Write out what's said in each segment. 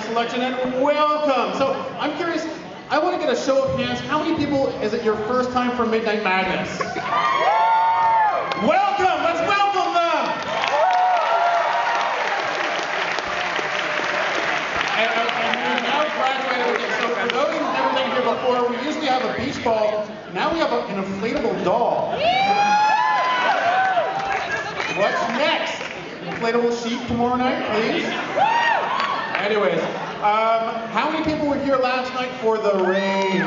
selection, and welcome. So I'm curious, I want to get a show of hands. How many people is it your first time for Midnight Madness? Welcome, let's welcome them. And we now graduated with it. So for those who've never been here before, we usually have a beach ball. Now we have an inflatable doll. What's next? Inflatable sheep tomorrow night, please? Anyways, how many people were here last night for the rain?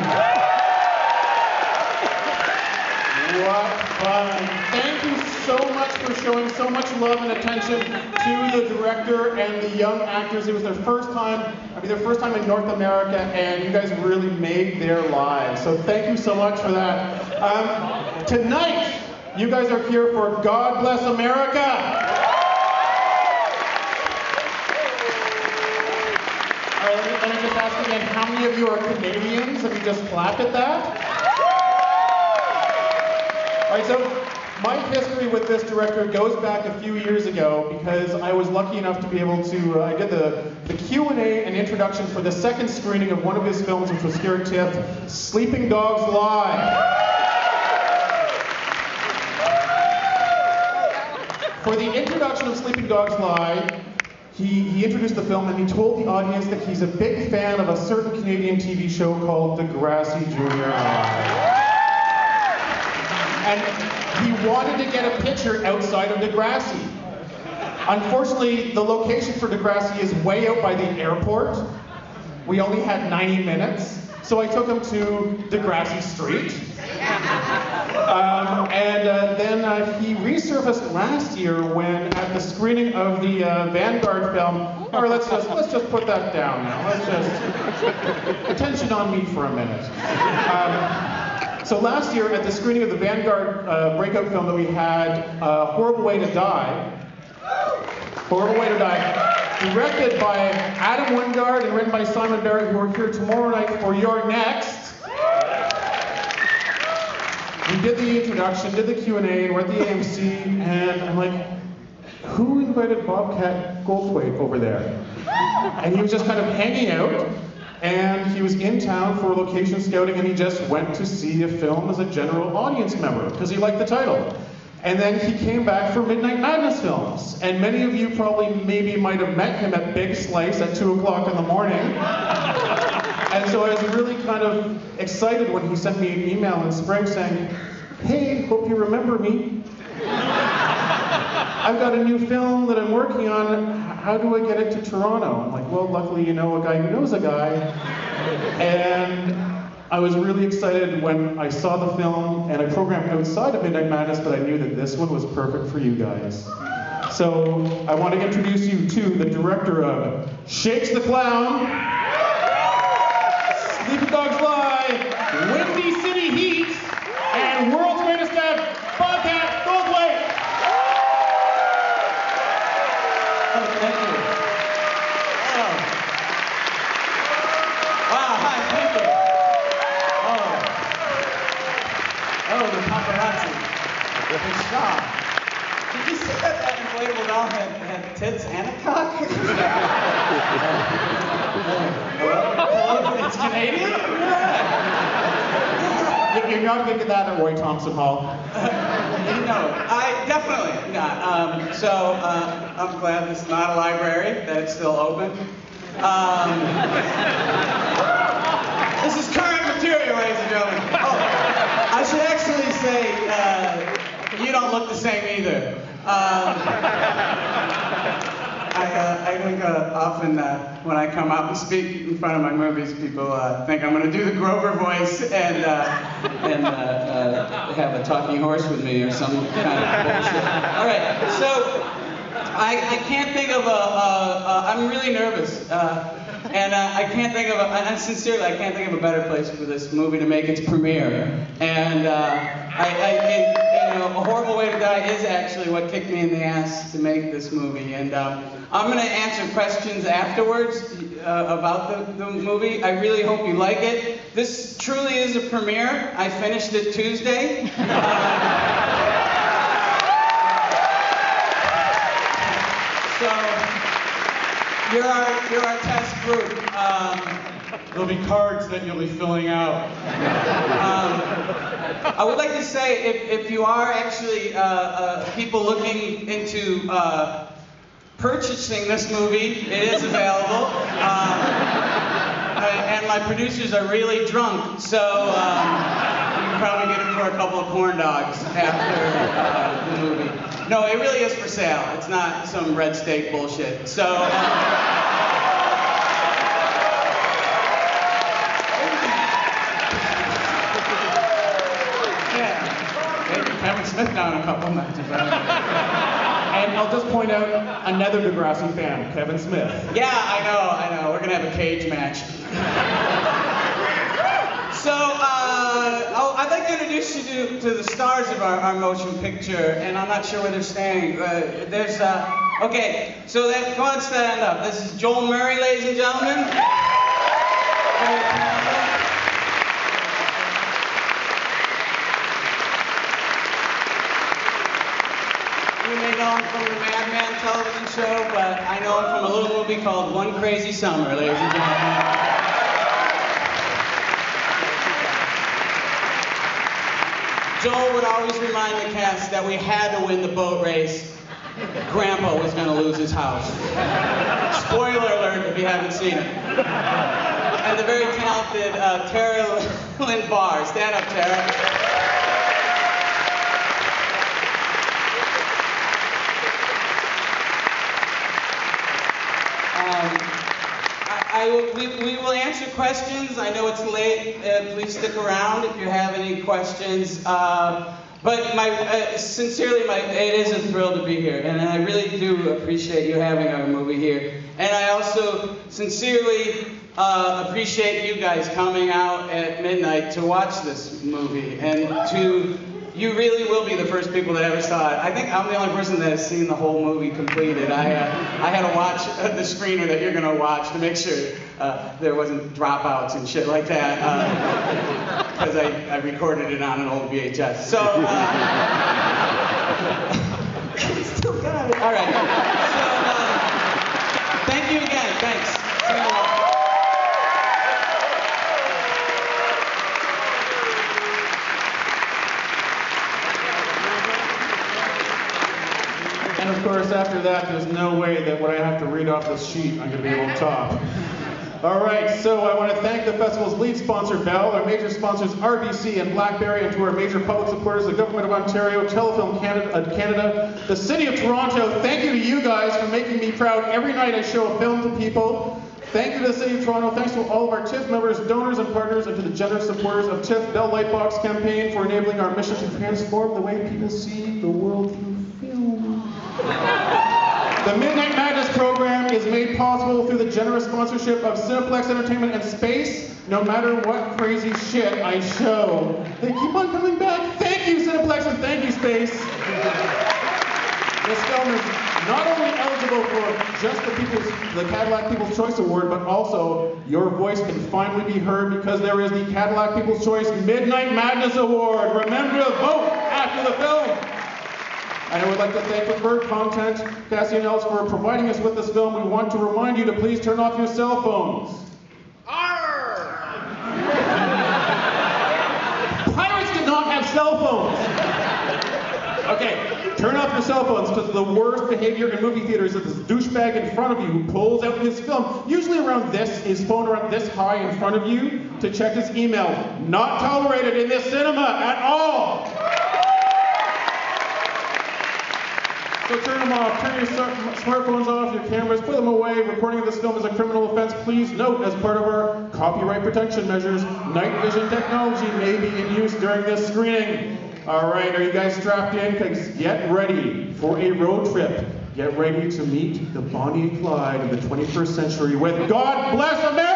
What fun. Thank you so much for showing so much love and attention to the director and the young actors. It was their first time, in North America, and you guys really made their lives. So thank you so much for that. Tonight, you guys are here for God Bless America. All right, let me just ask again, how many of you are Canadians? Have you just clapped at that? All right, so my history with this director goes back a few years ago because I was lucky enough to be able to, I did the Q&A and introduction for the second screening of one of his films, which was here at TIFF, Sleeping Dogs Lie. For the introduction of Sleeping Dogs Lie, he introduced the film and he told the audience that he's a big fan of a certain Canadian TV show called Degrassi Junior High. And he wanted to get a picture outside of Degrassi. Unfortunately, the location for Degrassi is way out by the airport. We only had 90 minutes, so I took him to Degrassi Street. Then he resurfaced last year when at the screening of the Vanguard film. All right, let's just put that down now. Let's just attention on me for a minute. So last year at the screening of the Vanguard breakout film that we had, Horrible Way to Die. Horrible Way to Die, directed by Adam Wingard and written by Simon Barrett, who are here tomorrow night for Your Next. We did the introduction, did the Q&A, and we're at the AMC, and I'm like, who invited Bobcat Goldthwait over there? And he was just kind of hanging out, and he was in town for location scouting, and he just went to see a film as a general audience member, because he liked the title. And then he came back for Midnight Madness films. And many of you probably maybe might have met him at Big Slice at 2 o'clock in the morning. And so I was really kind of excited when he sent me an email in spring saying, hey, hope you remember me. I've got a new film that I'm working on. How do I get it to Toronto? I'm like, well, luckily you know a guy who knows a guy. And I was really excited when I saw the film and I programmed outside of Midnight Madness, but I knew that this one was perfect for you guys. So I want to introduce you to the director of Shakes the Clown, Sleeping Dogs Lie, Windy City Heat, and World's Greatest Dad, Bobcat Goldthwait. Oh, thank you. Wow, hi, thank you. Oh, the paparazzi. Good shot. Did you see that inflatable doll had tits and a cock? Hello? It's Canadian? Yeah. You're not going to get that at Roy Thompson Hall. No, I definitely not. I'm glad this is not a library, that it's still open. This is current material, ladies and gentlemen. Oh, I should actually say, you don't look the same either. I think often when I come out and speak in front of my movies, people think I'm going to do the Grover voice and have a talking horse with me or some kind of bullshit. All right, so I can't think of I'm really nervous. And I can't think of and sincerely, I can't think of a better place for this movie to make its premiere. And A Horrible Way to Die is actually what kicked me in the ass to make this movie. And I'm going to answer questions afterwards about the movie. I really hope you like it. This truly is a premiere. I finished it Tuesday. You're our test group. There'll be cards that you'll be filling out. I would like to say, if you are actually people looking into purchasing this movie, it is available. And my producers are really drunk, so you can probably get it for a couple of corn dogs after the movie. No, it really is for sale. It's not some red steak bullshit. So. Kevin Smith down a couple notches. And I'll just point out another Degrassi fan, Kevin Smith. Yeah, I know. We're gonna have a cage match. So, I'd like to introduce you to the stars of our motion picture, and I'm not sure where they're standing. Okay, so go on, stand up. This is Joel Murray, ladies and gentlemen. You may know him from the Mad Men television show, but I know him from a little movie called One Crazy Summer, ladies and gentlemen. Joel would always remind the cast that we had to win the boat race. Grandpa was going to lose his house. Spoiler alert if you haven't seen it. And the very talented Tara Lynn Barr. Stand up, Tara. We will answer questions. I know it's late. Please stick around if you have any questions. But sincerely, it is a thrill to be here, and I really do appreciate you having our movie here. And I also sincerely appreciate you guys coming out at midnight to watch this movie, and you really will be the first people that ever saw it. I think I'm the only person that has seen the whole movie completed. I had to watch the screener that you're going to watch to make sure there wasn't dropouts and shit like that, because I recorded it on an old VHS. So, still got it. All right. So, thank you again. Thanks. And of course, after that, there's no way that when I have to read off this sheet, I'm going to be able to top. All right, so I want to thank the festival's lead sponsor, Bell, our major sponsors, RBC and BlackBerry, and to our major public supporters, the Government of Ontario, Telefilm Canada, the City of Toronto. Thank you to you guys for making me proud every night I show a film to people. Thank you to the City of Toronto. Thanks to all of our TIFF members, donors, and partners, and to the generous supporters of TIFF Bell Lightbox campaign for enabling our mission to transform the way people see the world through film. The Midnight Madness program is made possible through the generous sponsorship of Cineplex Entertainment and Space. No matter what crazy shit I show, they keep on coming back. Thank you, Cineplex, and thank you, Space. This film is not only eligible for just the Cadillac People's Choice Award, but also your voice can finally be heard because there is the Cadillac People's Choice Midnight Madness Award. Remember to vote after the film. And I would like to thank Preferred Content, Cassian Ellis, for providing us with this film. We want to remind you to please turn off your cell phones. Arr! Pirates did not have cell phones. Okay, turn off your cell phones, because the worst behavior in movie theaters is this douchebag in front of you who pulls out his film, usually around his phone around this high in front of you, to check his email. Not tolerated in this cinema at all. So turn them off, turn your smartphones off, your cameras, put them away. Recording of this film is a criminal offense. Please note, as part of our copyright protection measures, night vision technology may be in use during this screening. All right, are you guys strapped in? Because get ready for a road trip. Get ready to meet the Bonnie and Clyde of the 21st century with God Bless America!